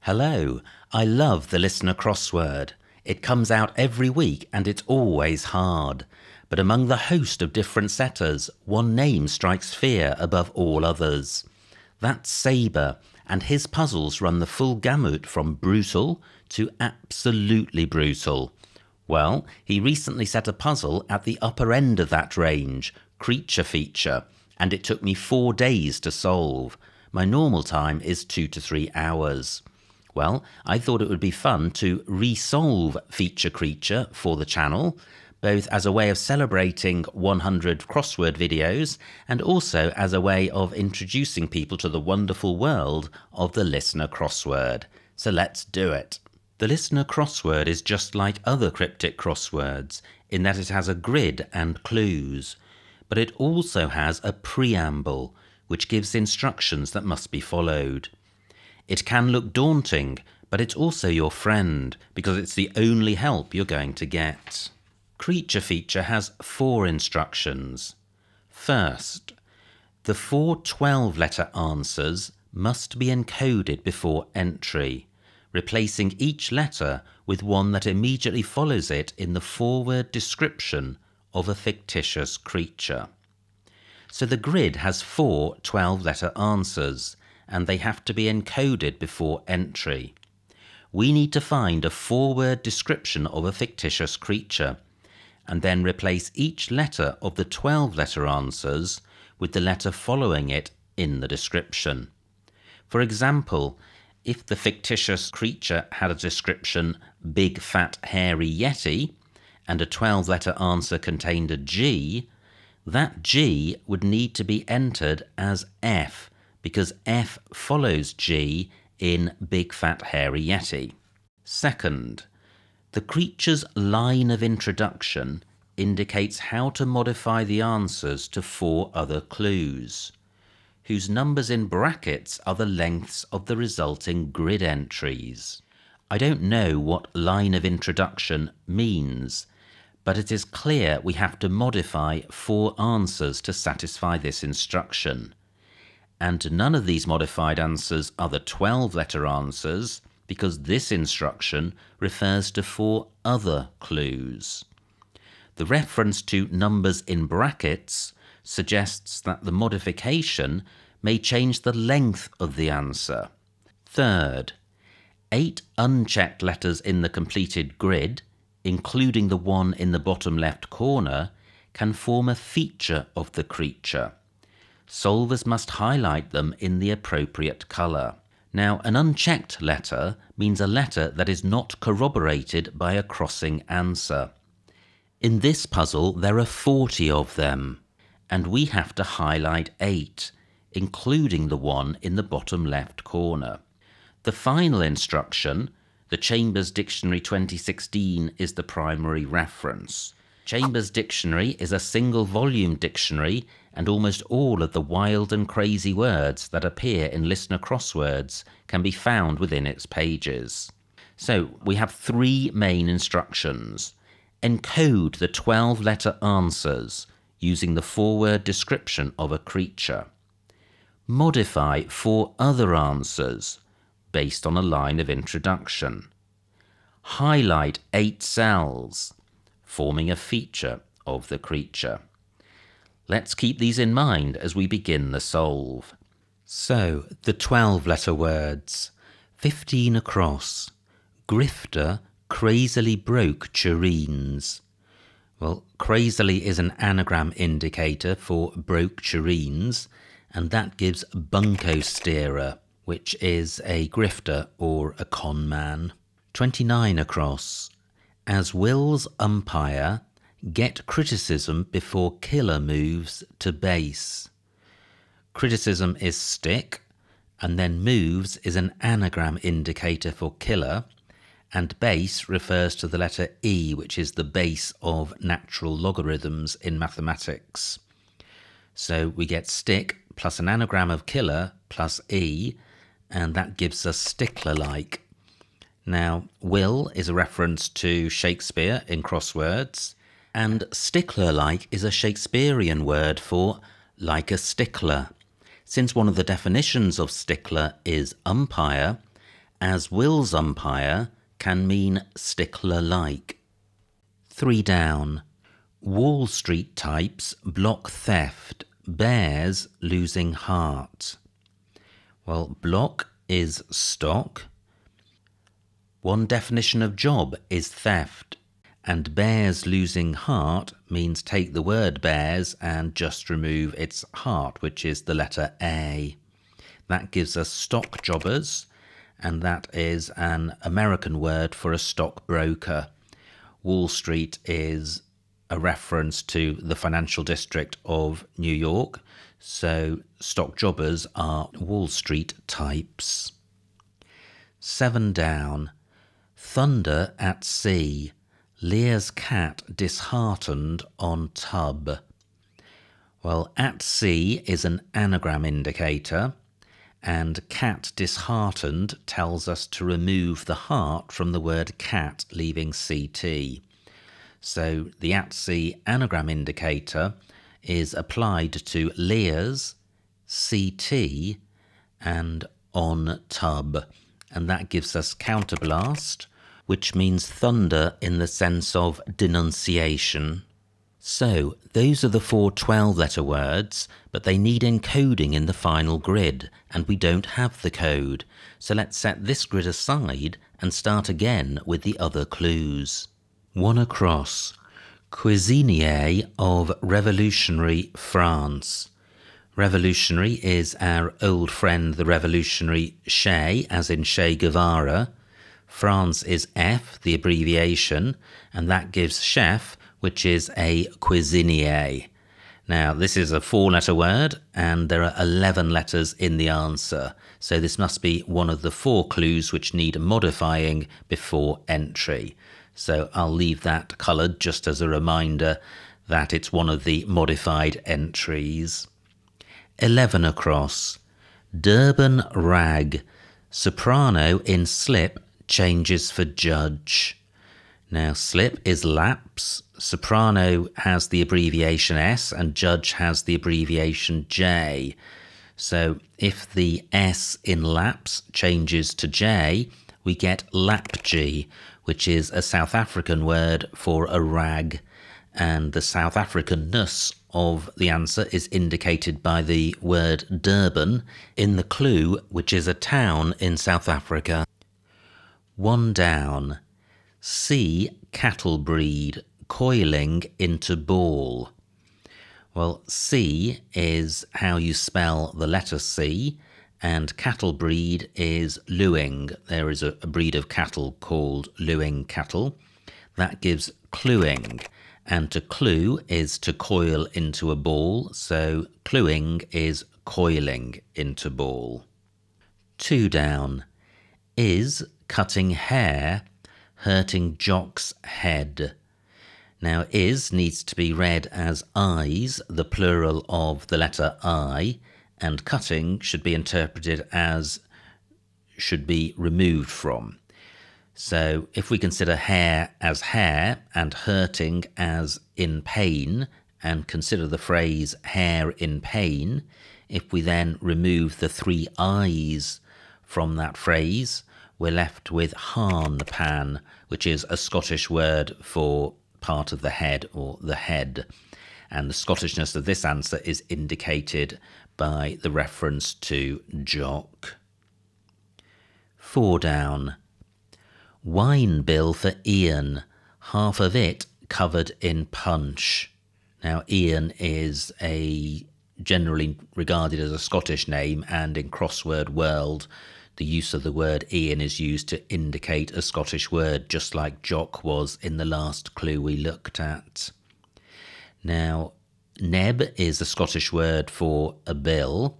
Hello, I love the Listener Crossword. It comes out every week and it's always hard. But among the host of different setters, one name strikes fear above all others. That's Sabre, and his puzzles run the full gamut from brutal to absolutely brutal. Well, he recently set a puzzle at the upper end of that range, Creature Feature, and it took me 4 days to solve. My normal time is 2 to 3 hours. Well, I thought it would be fun to resolve Feature Creature for the channel, both as a way of celebrating 100 crossword videos and also as a way of introducing people to the wonderful world of the Listener Crossword. So let's do it. The Listener Crossword is just like other cryptic crosswords in that it has a grid and clues, but it also has a preamble which gives instructions that must be followed. It can look daunting, but it's also your friend because it's the only help you're going to get. Creature Feature has 4 instructions. First, the 4 12-letter answers must be encoded before entry, replacing each letter with one that immediately follows it in the forward description of a fictitious creature. So the grid has 4 12-letter answers, and they have to be encoded before entry. We need to find a forward description of a fictitious creature, and then replace each letter of the 12-letter answers with the letter following it in the description. For example, if the fictitious creature had a description Big Fat Hairy Yeti, and a 12-letter answer contained a G, that G would need to be entered as F, because F follows G in Big Fat Hairy Yeti. Second, the creature's line of introduction indicates how to modify the answers to 4 other clues, whose numbers in brackets are the lengths of the resulting grid entries. I don't know what line of introduction means, but it is clear we have to modify 4 answers to satisfy this instruction. And none of these modified answers are the 12-letter answers, because this instruction refers to 4 other clues. The reference to numbers in brackets suggests that the modification may change the length of the answer. Third, 8 unchecked letters in the completed grid, including the one in the bottom left corner, can form a feature of the creature. Solvers must highlight them in the appropriate colour. Now, an unchecked letter means a letter that is not corroborated by a crossing answer. In this puzzle, there are 40 of them, and we have to highlight 8, including the one in the bottom left corner. The final instruction, the Chambers Dictionary 2016, is the primary reference. Chambers Dictionary is a single-volume dictionary, and almost all of the wild and crazy words that appear in Listener Crosswords can be found within its pages. So we have 3 main instructions. Encode the 12-letter answers using the forward description of a creature. Modify 4 other answers based on a line of introduction. Highlight 8 cells, forming a feature of the creature. Let's keep these in mind as we begin the solve. So, the 12-letter words. 15 across. Grifter crazily broke tureens. Well, crazily is an anagram indicator for broke tureens, and that gives bunco steerer, which is a grifter or a con man. 29 across. As Will's umpire, get criticism before killer moves to base. Criticism is stick, and then moves is an anagram indicator for killer, and base refers to the letter E, which is the base of natural logarithms in mathematics. So we get stick plus an anagram of killer plus E, and that gives us stickler-like. Now, will is a reference to Shakespeare in crosswords, and stickler-like is a Shakespearean word for like a stickler. Since one of the definitions of stickler is umpire, as Will's umpire can mean stickler-like. 3 down. Wall Street types block theft, bears losing heart. Well, block is stock. One definition of job is theft, and bears losing heart means take the word bears and just remove its heart, which is the letter A. That gives us stock jobbers, and that is an American word for a stockbroker. Wall Street is a reference to the financial district of New York, so stock jobbers are Wall Street types. 7 down. Thunder at sea. Lear's cat disheartened on tub. Well, at sea is an anagram indicator, and cat disheartened tells us to remove the heart from the word cat, leaving CT. So the at sea anagram indicator is applied to Lear's, CT, and on tub, and that gives us counterblast, which means thunder in the sense of denunciation. So those are the 4 12-letter words, but they need encoding in the final grid, and we don't have the code. So let's set this grid aside and start again with the other clues. 1 across. Cuisinier of revolutionary France. Revolutionary is our old friend the revolutionary Che, as in Che Guevara. France is F, the abbreviation, and that gives chef, which is a cuisinier. Now, this is a 4-letter word, and there are 11 letters in the answer, so this must be one of the 4 clues which need modifying before entry. So I'll leave that coloured just as a reminder that it's one of the modified entries. 11 across. Durban rag. Soprano in slip changes for judge. Now, slip is lapse, soprano has the abbreviation S, and judge has the abbreviation J. So if the S in lapse changes to J, we get lapji, which is a South African word for a rag, and the South Africanness of the answer is indicated by the word Durban in the clue, which is a town in South Africa. 1 down. C cattle breed, coiling into ball. Well, C is how you spell the letter C, and cattle breed is luing. There is a breed of cattle called luing cattle. That gives cluing, and to clue is to coil into a ball, so cluing is coiling into ball. 2 down. Is cutting hair hurting Jock's head. Now, is needs to be read as eyes, the plural of the letter I, and cutting should be interpreted as should be removed from. So if we consider hair as hair and hurting as in pain, and consider the phrase hair in pain, if we then remove the 3 eyes from that phrase, we're left with harnpan, which is a Scottish word for part of the head or the head. And the Scottishness of this answer is indicated by the reference to Jock. 4 down. Wine bill for Ian, half of it covered in punch. Now, Ian is generally regarded as a Scottish name, and in crossword world, the use of the word Ian is used to indicate a Scottish word, just like Jock was in the last clue we looked at. Now, neb is a Scottish word for a bill.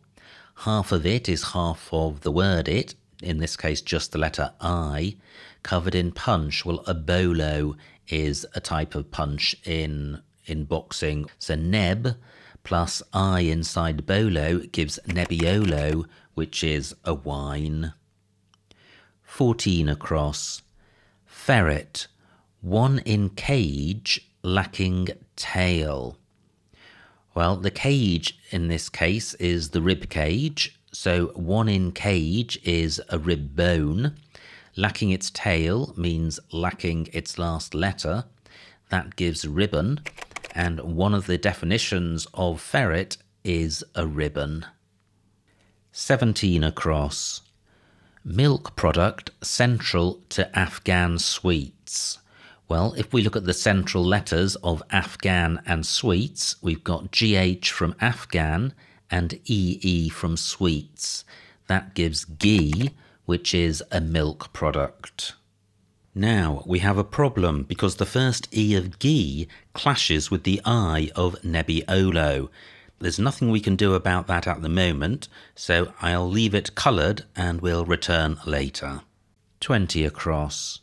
Half of it is half of the word it, in this case just the letter I, covered in punch. Well, a bolo is a type of punch in boxing. So neb plus I inside bolo gives nebbiolo, which is a wine. 14 across. Ferret, one in cage, lacking tail. Well, the cage in this case is the rib cage, so one in cage is a rib bone, Lacking its tail means lacking its last letter. That gives ribbon, and one of the definitions of ferret is a ribbon. 17 across. Milk product central to Afghan sweets. Well, if we look at the central letters of Afghan and sweets, we've got GH from Afghan and EE from sweets. That gives ghee, which is a milk product. Now we have a problem because the first E of ghee clashes with the I of Nebbiolo. There's nothing we can do about that at the moment, so I'll leave it coloured and we'll return later. 20 across.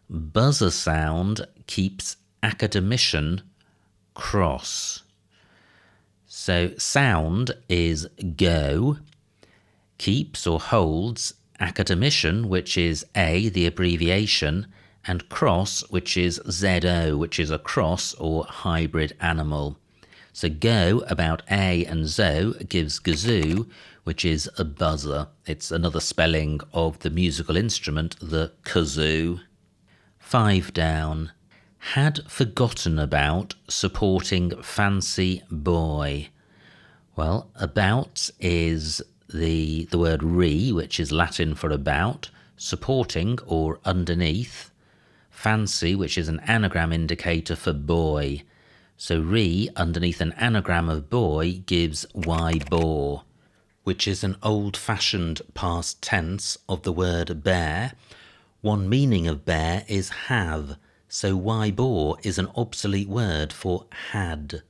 Buzzer sound keeps academician cross. So sound is go, keeps or holds academician, which is A, the abbreviation, and cross, which is ZO, which is a cross or hybrid animal. So go about A and zo gives gazoo, which is a buzzer. It's another spelling of the musical instrument, the kazoo. 5 down. Had forgotten about supporting fancy boy. Well, about is the word re, which is Latin for about, supporting or underneath, fancy, which is an anagram indicator for boy. So re underneath an anagram of boy gives why bore, which is an old-fashioned past tense of the word bear. One meaning of bear is have, so why bore is an obsolete word for had,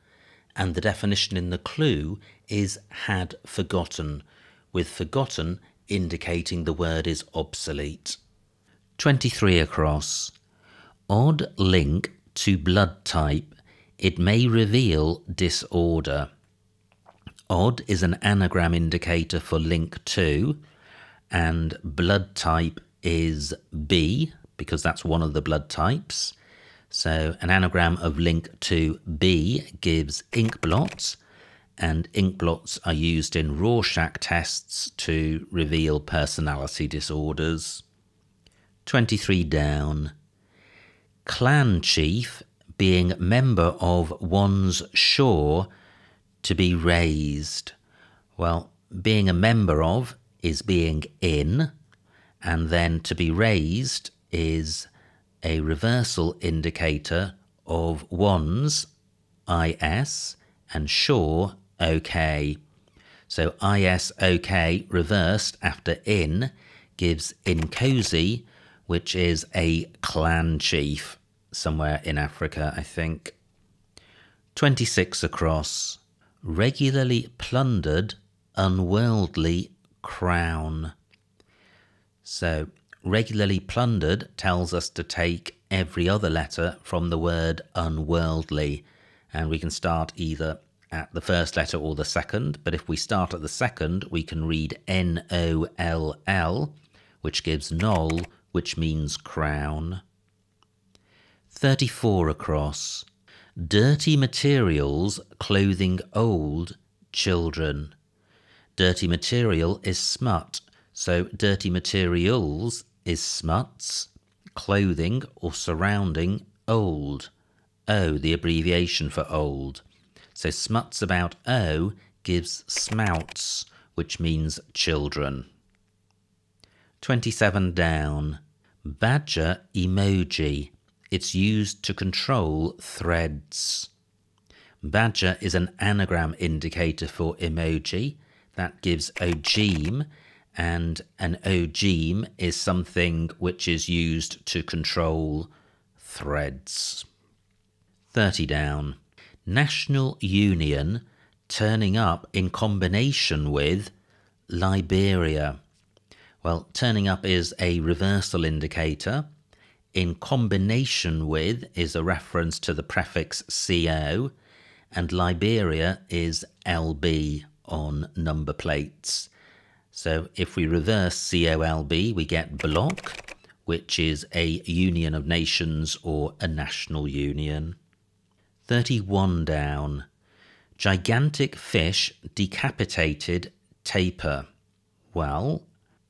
and the definition in the clue is had forgotten, with forgotten indicating the word is obsolete. 23 across. Odd link to blood type. It may reveal disorder. Odd is an anagram indicator for link to, and blood type is B, because that's one of the blood types. So an anagram of link to B gives ink blots, and ink blots are used in Rorschach tests to reveal personality disorders. 23 down. Clan chief being member of one's shore to be raised. Well, being a member of is being in, and then to be raised is a reversal indicator of one's, is, and shore, ok. So is, ok, reversed after in, gives in cozy, which is a clan chief, somewhere in Africa, I think. 26 across. Regularly plundered, unworldly crown. So regularly plundered tells us to take every other letter from the word unworldly, and we can start either at the first letter or the second, but if we start at the second we can read N-O-L-L, which gives knoll, which means crown. 34 across. Dirty materials clothing old children. Dirty material is smut, so dirty materials is smuts, clothing or surrounding old. O, the abbreviation for old. So smuts about O gives smouts, which means children. 27 down. Badger emoji. It's used to control threads. Badger is an anagram indicator for emoji. That gives ogeme, and an ogeme is something which is used to control threads. 30 down. National Union turning up in combination with Liberia. Well, turning up is a reversal indicator. In combination with is a reference to the prefix CO, and Liberia is LB on number plates. So if we reverse COLB, we get bloc, which is a union of nations or a national union. 31 down. Gigantic fish decapitated tapir. Well,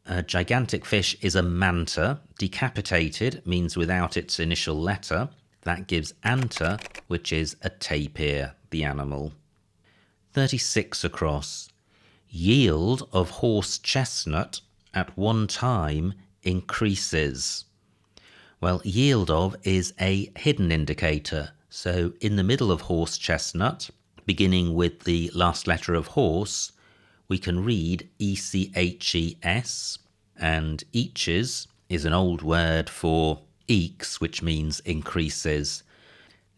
A gigantic fish is a manta. Decapitated means without its initial letter. That gives anta, which is a tapir, the animal. 36 across. Yield of horse chestnut at one time increases. Well, yield of is a hidden indicator. So in the middle of horse chestnut, beginning with the last letter of horse, we can read ECHES, and eaches is an old word for eeks, which means increases.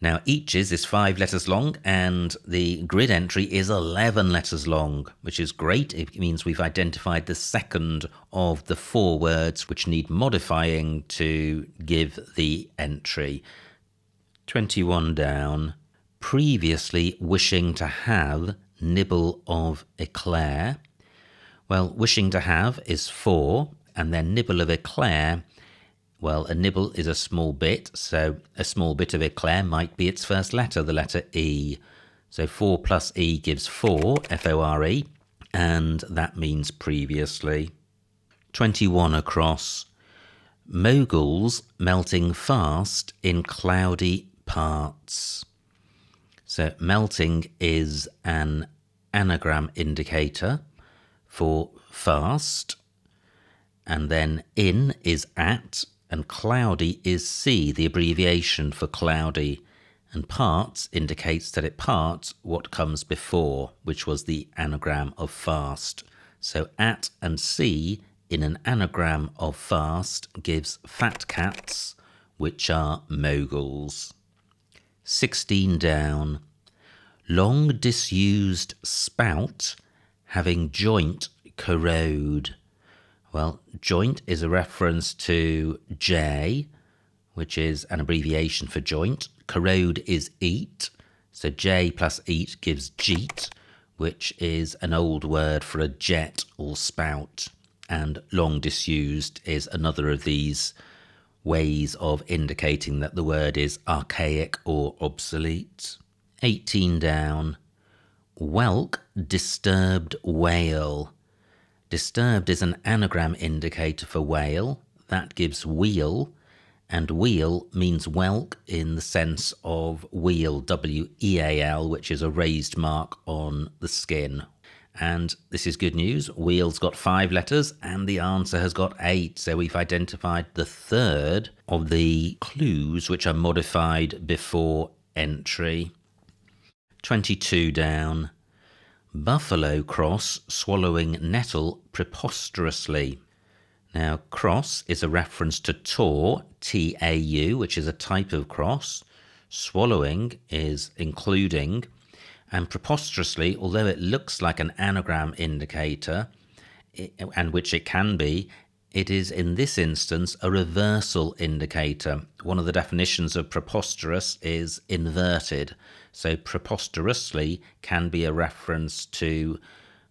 Now, eaches is 5 letters long, and the grid entry is 11 letters long, which is great. It means we've identified the second of the 4 words which need modifying to give the entry. 21 down. Previously wishing to have nibble of eclair. Well, wishing to have is 4, and then nibble of eclair, well, a nibble is a small bit, so a small bit of eclair might be its first letter, the letter E. So 4 plus E gives 4, F-O-R-E, and that means previously. 21 across. Moguls melting fast in cloudy parts. So melting is an anagram indicator for fast, and then in is at, and cloudy is C, the abbreviation for cloudy, and parts indicates that it parts what comes before, which was the anagram of fast. So at and C in an anagram of fast gives fat cats, which are moguls. 16 down. Long disused spout having joint corrode. Well, joint is a reference to J, which is an abbreviation for joint. Corrode is eat, so J plus eat gives jeet, which is an old word for a jet or spout. And long disused is another of these ways of indicating that the word is archaic or obsolete. 18 down. Whelk disturbed whale. Disturbed is an anagram indicator for whale. That gives wheel, and wheel means whelk in the sense of wheel, W-E-A-L, which is a raised mark on the skin. And this is good news. Wheel's got 5 letters and the answer has got 8. So we've identified the third of the clues which are modified before entry. 22 down. Buffalo cross swallowing nettle preposterously. Now, cross is a reference to taw, T-A-U, which is a type of cross. Swallowing is including. And preposterously, although it looks like an anagram indicator, and which it can be, it is in this instance a reversal indicator. One of the definitions of preposterous is inverted. So preposterously can be a reference to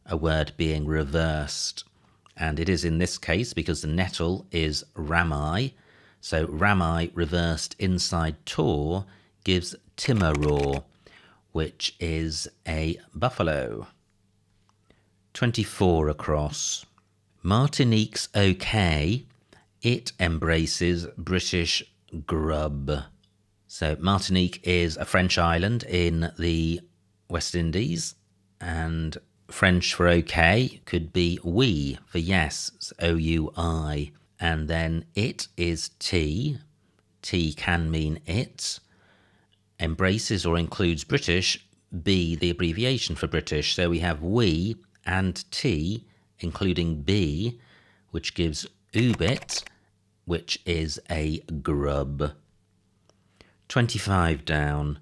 a word being reversed. And it is in this case because the nettle is rami. So rami reversed inside taw gives timaraw, which is a buffalo. 24 across. Martinique's okay, it embraces British grub. So Martinique is a French island in the West Indies, and French for okay could be oui for yes, it's O-U-I, and then it is T. T can mean it. Embraces or includes British, B the abbreviation for British, so we have we and T including B, which gives ubit, which is a grub. 25 down.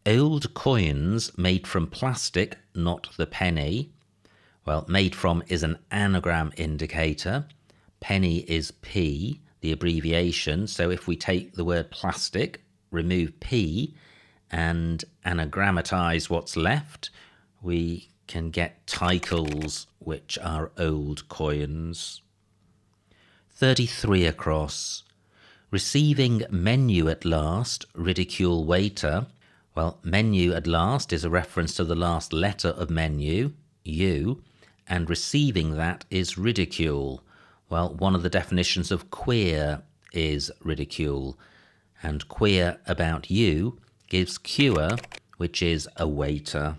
Old coins made from plastic, not the penny. Well, made from is an anagram indicator. Penny is P, the abbreviation. So if we take the word plastic, remove P, and anagrammatize what's left, we can get ticals, which are old coins. 33 across. Receiving menu at last, ridicule waiter. Well, menu at last is a reference to the last letter of menu, U, and receiving that is ridicule. Well, one of the definitions of queer is ridicule, and queer about you gives cure, which is a waiter.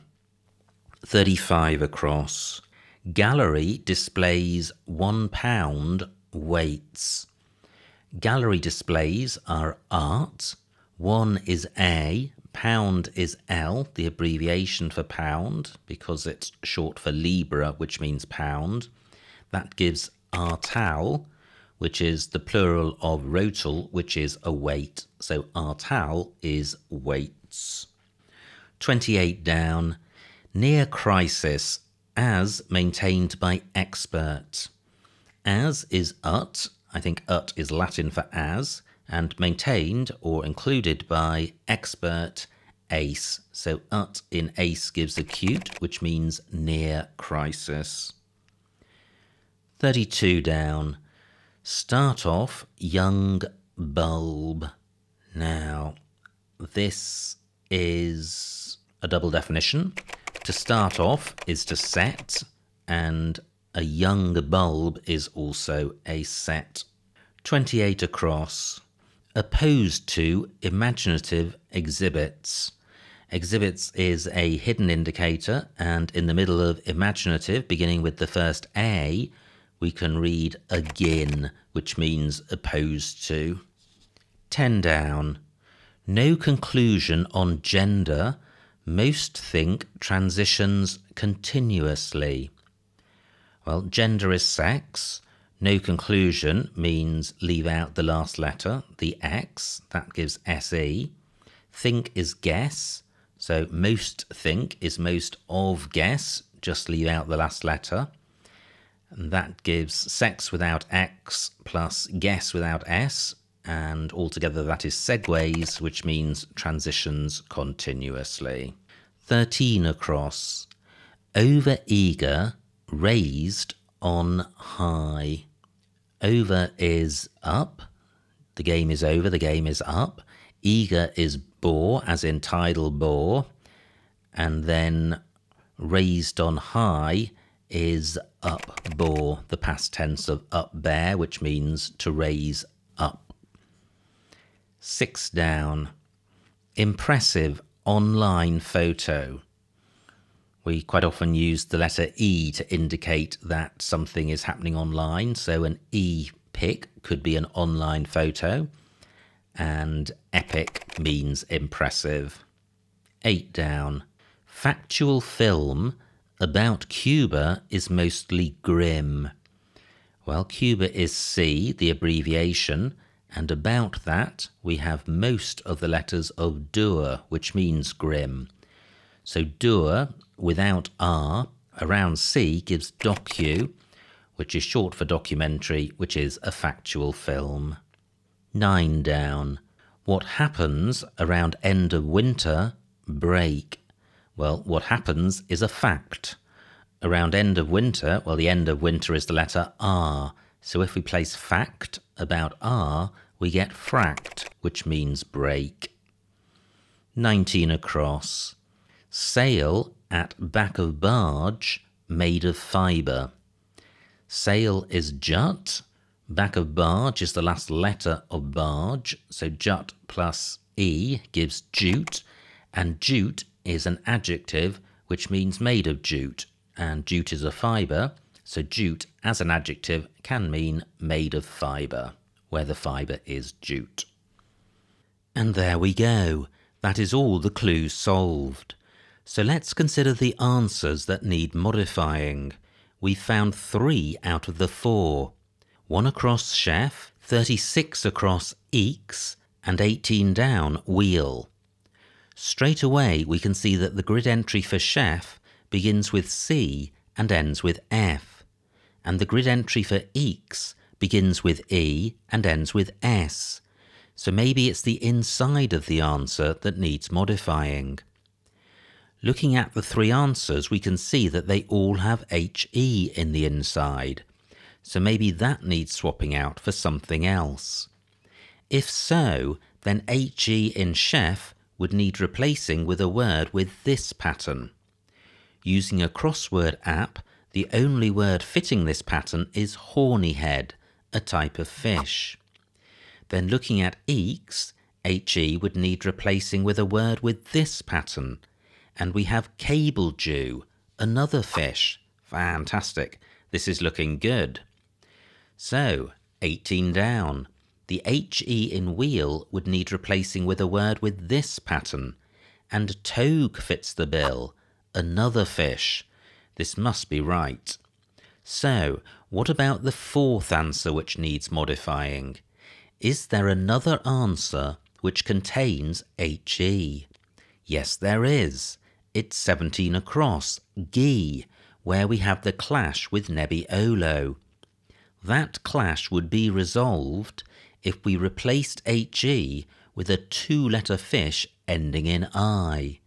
35 across. Gallery displays £1 weights. Gallery displays are art. 1 is A, pound is L, the abbreviation for pound, because it's short for libra, which means pound. That gives artal, which is the plural of rotal, which is a weight. So artal is weights. 28 down. Near crisis, as maintained by expert. As is ut, I think ut is Latin for as, and maintained or included by expert ace. So ut in ace gives acute, which means near crisis. 32 down. Start off young bulb. Now, this is a double definition. To start off is to set, and a young bulb is also a set. 28 across. Opposed to imaginative exhibits. Exhibits is a hidden indicator, and in the middle of imaginative, beginning with the first A, we can read agin, which means opposed to. 10 down. No conclusion on gender. Most think transitions continuously. Well, gender is sex. No conclusion means leave out the last letter, the X, that gives SE. Think is guess. So most think is most of guess, just leave out the last letter. And that gives sex without X plus guess without S. And altogether that is segues, which means transitions continuously. 13 across. Over eager, raised on high. Over is up. The game is over, the game is up. Eager is bore, as in tidal bore. And then raised on high is up bore, the past tense of up bear, which means to raise up. 6 down. Impressive online photo. We quite often use the letter E to indicate that something is happening online. So an E pic could be an online photo, and epic means impressive. 8 down. Factual film about Cuba is mostly grim. Well, Cuba is C, the abbreviation, and about that we have most of the letters of dur, which means grim. So dur without R around C gives docu, which is short for documentary, which is a factual film. 9 down. What happens around end of winter? Break. Well, what happens is a fact. Around end of winter, well, the end of winter is the letter R. So if we place fact about R, we get fract, which means break. 19 across. Sail at back of barge made of fibre. Sail is jut. Back of barge is the last letter of barge. So jut plus E gives jute. And jute is an adjective which means made of jute. And jute is a fibre. So jute as an adjective can mean made of fibre, where the fibre is jute. And there we go. That is all the clues solved. So let's consider the answers that need modifying. We found 3 out of the 4. 1 across chef, 36 across eeks, and 18 down wheel. Straight away we can see that the grid entry for chef begins with C and ends with F. And the grid entry for eeks begins with E and ends with S. So maybe it's the inside of the answer that needs modifying. Looking at the 3 answers, we can see that they all have HE in the inside. So maybe that needs swapping out for something else. If so, then HE in chef would need replacing with a word with this pattern. Using a crossword app, the only word fitting this pattern is horny head, a type of fish. Then looking at eeks, HE would need replacing with a word with this pattern. And we have cable dew, another fish. Fantastic. This is looking good. So, 18 down. The HE in wheel would need replacing with a word with this pattern. And togue fits the bill, another fish. This must be right. So, what about the fourth answer which needs modifying? Is there another answer which contains HE? Yes, there is. It's 17 across, Gee, where we have the clash with Nebbiolo. That clash would be resolved if we replaced HE with a two-letter fish ending in I.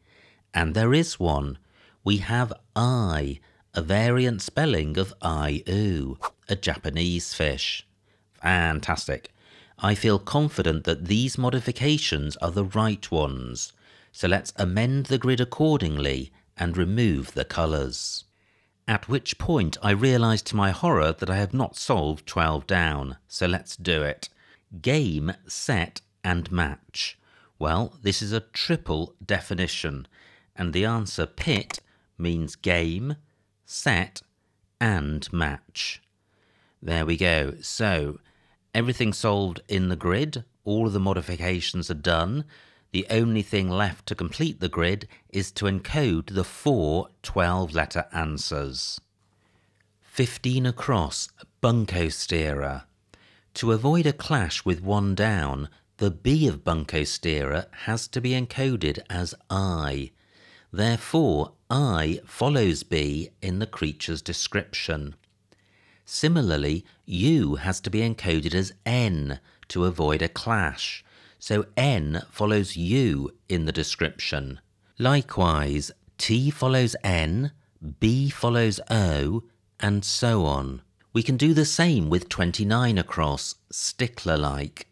And there is one. We have I, a variant spelling of I-oo, a Japanese fish. Fantastic. I feel confident that these modifications are the right ones. So let's amend the grid accordingly and remove the colours. At which point I realised to my horror that I have not solved 12 down, so let's do it. Game, set and match. Well, this is a triple definition, and the answer pit means game, set and match. There we go. So everything solved in the grid, all of the modifications are done. The only thing left to complete the grid is to encode the 4 12-letter answers. 15 across, bunco steerer. To avoid a clash with one down, the B of bunco steerer has to be encoded as I. Therefore, I follows B in the creature's description. Similarly, U has to be encoded as N to avoid a clash. So N follows U in the description. Likewise, T follows N, B follows O, and so on. We can do the same with 29 across, stickler-like.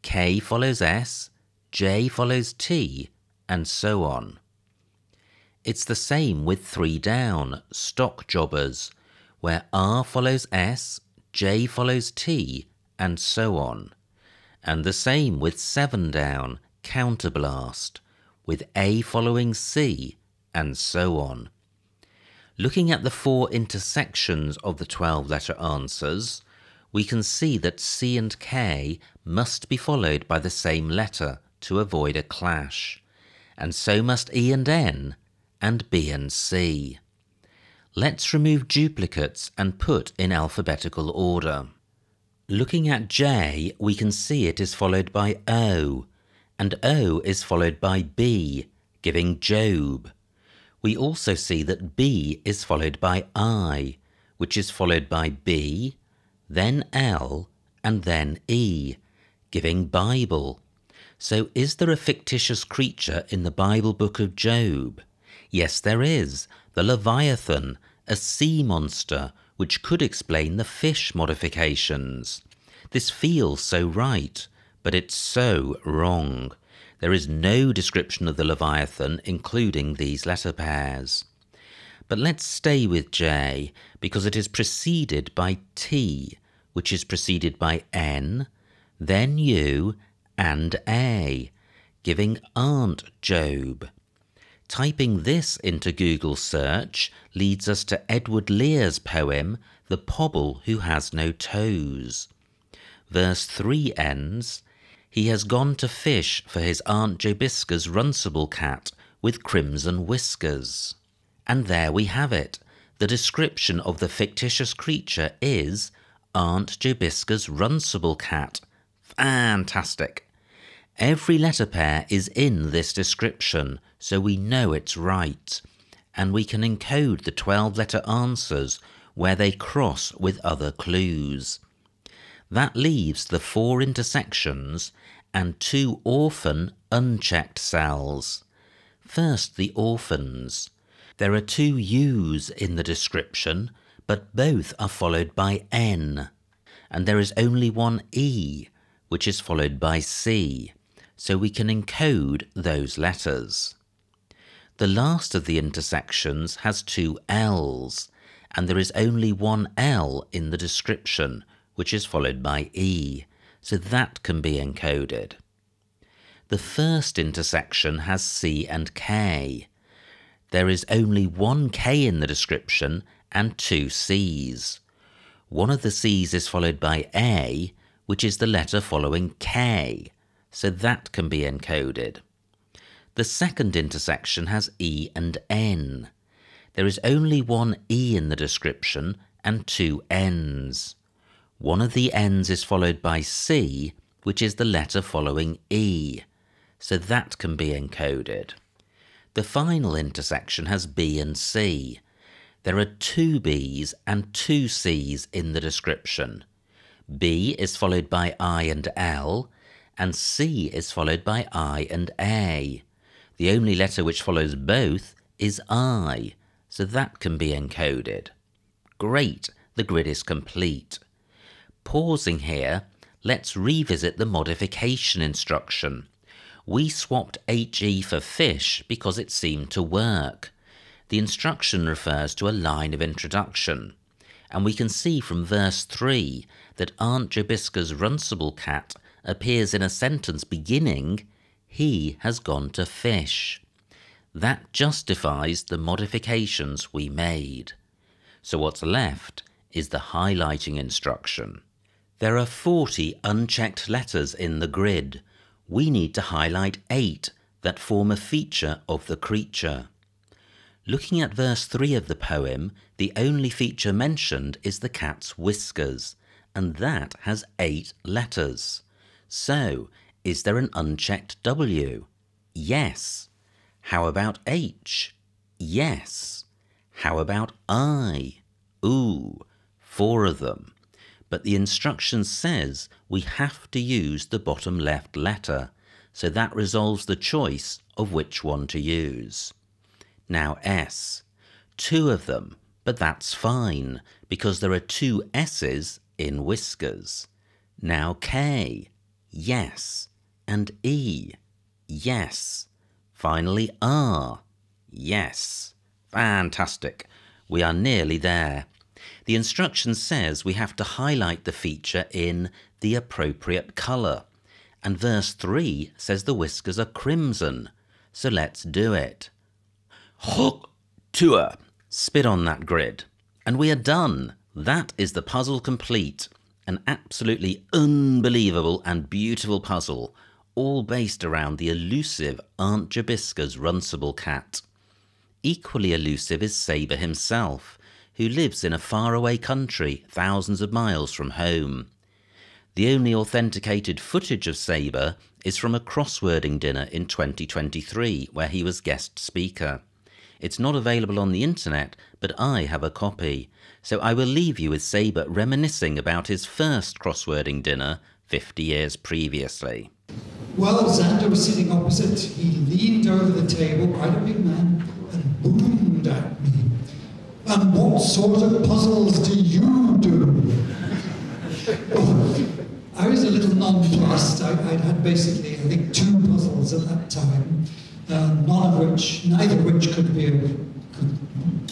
K follows S, J follows T, and so on. It's the same with 3 down, stock jobbers, where R follows S, J follows T, and so on. And the same with 7 down, counterblast, with A following C, and so on. Looking at the 4 intersections of the 12-letter answers, we can see that C and K must be followed by the same letter to avoid a clash, and so must E and N, and B and C. Let's remove duplicates and put in alphabetical order. Looking at J, we can see it is followed by O, and O is followed by B, giving Job. We also see that B is followed by I, which is followed by B, then L, and then E, giving Bible. So is there a fictitious creature in the Bible book of Job? Yes, there is, the Leviathan, a sea monster, which could explain the fish modifications. This feels so right, but it's so wrong. There is no description of the Leviathan, including these letter pairs. But let's stay with J, because it is preceded by T, which is preceded by N, then U, and A, giving Aunt Job. Typing this into Google search leads us to Edward Lear's poem, The Pobble Who Has No Toes. Verse 3 ends, "He has gone to fish for his Aunt Jobiska's runcible cat with crimson whiskers." And there we have it. The description of the fictitious creature is Aunt Jobiska's runcible cat. Fantastic. Every letter pair is in this description, so we know it's right, and we can encode the 12-letter answers where they cross with other clues. That leaves the 4 intersections and 2 orphan unchecked cells. First, the orphans. There are 2 U's in the description, but both are followed by N, and there is only one E, which is followed by C. So we can encode those letters. The last of the intersections has 2 L's, and there is only one L in the description, which is followed by E, so that can be encoded. The first intersection has C and K. There is only one K in the description and two Cs. One of the C's is followed by A, which is the letter following K, so that can be encoded. The second intersection has E and N. There is only one E in the description and two N's. One of the N's is followed by C, which is the letter following E, so that can be encoded. The final intersection has B and C. There are two B's and two C's in the description. B is followed by I and L, and C is followed by I and A. The only letter which follows both is I, so that can be encoded. Great, the grid is complete. Pausing here, let's revisit the modification instruction. We swapped HE for fish because it seemed to work. The instruction refers to a line of introduction, and we can see from verse 3 that Aunt Jobiska's runcible cat appears in a sentence beginning, "He has gone to fish." That justifies the modifications we made. So what's left is the highlighting instruction. There are 40 unchecked letters in the grid. We need to highlight 8 that form a feature of the creature. Looking at verse 3 of the poem, the only feature mentioned is the cat's whiskers, and that has 8 letters. So, is there an unchecked W? Yes. How about H? Yes. How about I? Ooh, 4 of them. But the instruction says we have to use the bottom left letter, so that resolves the choice of which one to use. Now S. 2 of them, but that's fine, because there are 2 S's in whiskers. Now K. Yes. And E. Yes. Finally R. Yes. Fantastic. We are nearly there. The instruction says we have to highlight the feature in the appropriate colour, and verse 3 says the whiskers are crimson, so let's do it. Hook, tour, spit on that grid, and we are done. That is the puzzle complete. An absolutely unbelievable and beautiful puzzle, all based around the elusive Aunt Jobiska's runcible cat. Equally elusive is Sabre himself, who lives in a faraway country thousands of miles from home. The only authenticated footage of Sabre is from a crosswording dinner in 2023, where he was guest speaker. It's not available on the internet, but I have a copy, so I will leave you with Sabre reminiscing about his first crosswording dinner 50 years previously. Well, Xander was sitting opposite. He leaned over the table, quite a big man, and boomed at me. "And what sort of puzzles do you do?" Oh, I was a little nonplussed. I'd had basically, I think, 2 puzzles at that time, neither of which could be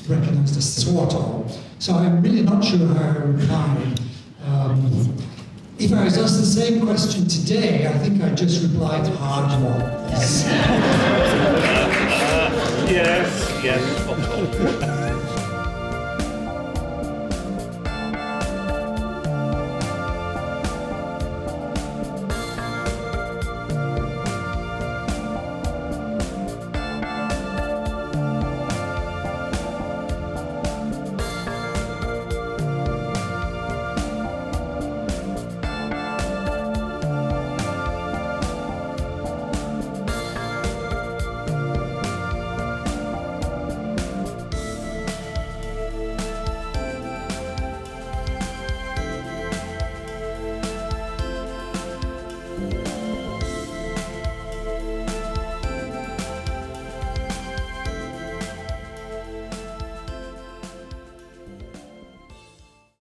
recognised as sort of. So I'm really not sure how I reply. If I was asked the same question today, I think I'd just replied hard ones. Yes, yes.